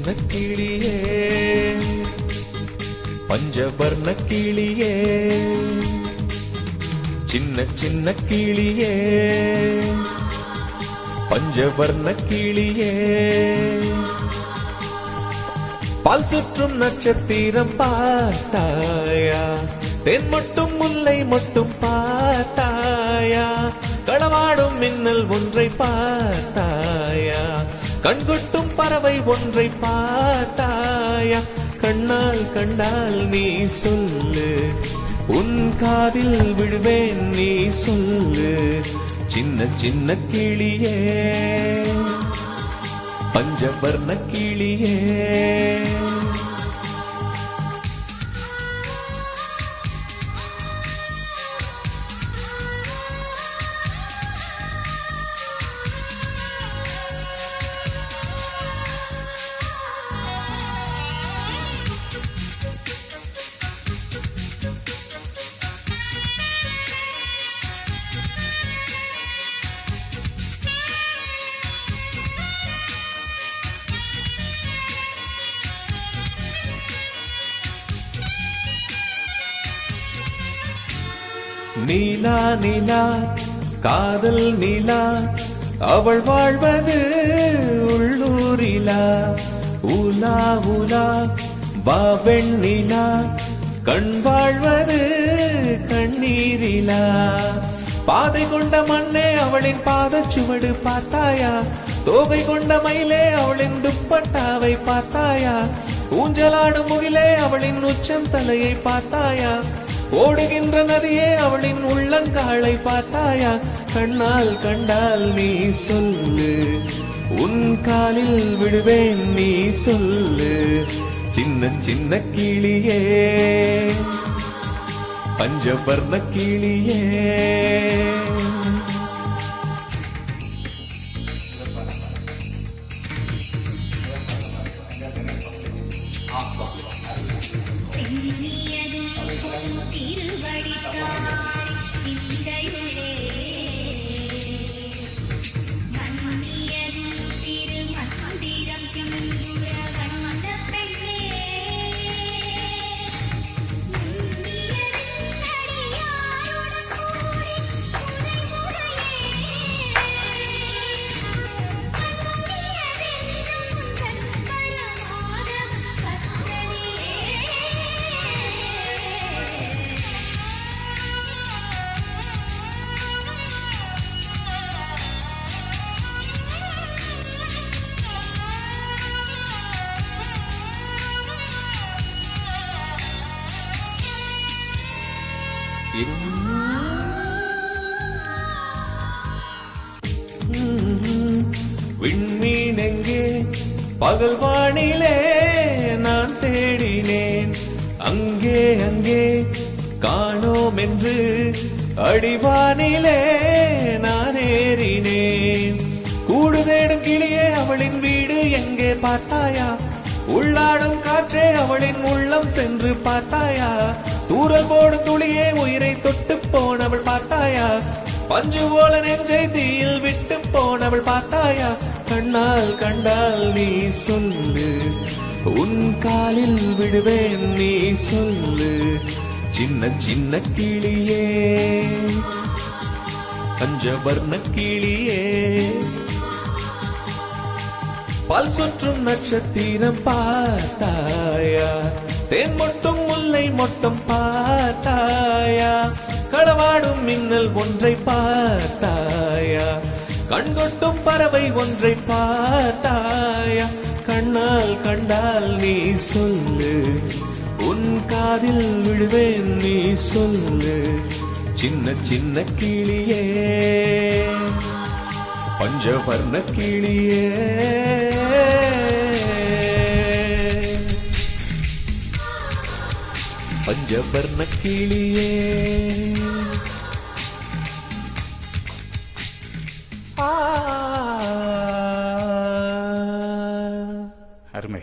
சின்ன கிளியே பஞ்சவர்ண கிளியே சின்ன சின்ன கிளியே பஞ்சவர்ண கிளியே பால் சுற்றும் நட்சத்திரம் பார்த்தாயா தேன் மட்டும் முல்லை மட்டும் பார்த்தாயா களவாடும் மின்னல் ஒன்றை பார்த்தாயா கண்கொட்டும் பறவை ஒன்றை பார்த்தாயா கண்ணால் கண்டால் நீ சொல்லு உன் காதில் விழுவேன் நீ சொல்லு சின்ன சின்ன கிளியே பஞ்சவர்ண கிளியே நீலா நிலா காதல் நிலா அவள் வாழ்வது உள்ளூரிலா உலா உலா பாவெண்ணிலா கண் வாழ்வது கண்ணீரிலா பாதை கொண்ட மண்ணே அவளின் பாதச்சுவடு பார்த்தாயா தோகை கொண்ட மயிலே அவளின் துப்பட்டாவை பார்த்தாயா ஊஞ்சலாடும் முகிலே அவளின் உச்சம் தலையை பார்த்தாயா ஓடுகின்ற நதியே அவளின் உள்ளங்காலை பார்த்தாயா கண்ணால் கண்டால் நீ சொல்லு உன் காலில் விடுவேன் நீ சொல்லு சின்ன சின்ன கிளியே பஞ்சவர்ண கிளியே விண்மீன் எங்கே பகல் வானிலே நான் தேடினேன் அங்கே அங்கே காணோம் என்று அடிவானிலே நான் ஏறினேன் கூடு தேடும் கிளியே அவளின் வீடு எங்கே பார்த்தாயா உள்ளாடும் காற்றே அவளின் உள்ளம் சென்று பார்த்தாயா தூரல் போடும் துளியே உயிரை தொட்டு போனவள் பார்த்தாயா பஞ்சு போல நெஞ்சை தீயில் விட்டு போனவள் பார்த்தாயா கண்ணால் கண்டால் நீ சொல்லு உன் காலில் விடுவேன் நீ சொல்லு சின்ன சின்ன கிளியே பஞ்சவர்ண கிளியே பால் சுற்றும் நட்சத்திரம் பார்த்தாயா தேன் மொட்டும் முல்லை மொட்டும் பார்த்தாயா களவாடும் மின்னல் ஒன்றை பார்த்தாயா கண்கொட்டும் பறவை ஒன்றை பார்த்தாயா கண்ணால் கண்டால் நீ சொல்லு உன் காதில் விழுவேன் நீ சொல்லு சின்ன சின்ன கிளியே பஞ்சவர்ண கிளியே பஞ்சவர்ண கிளியே அருமை.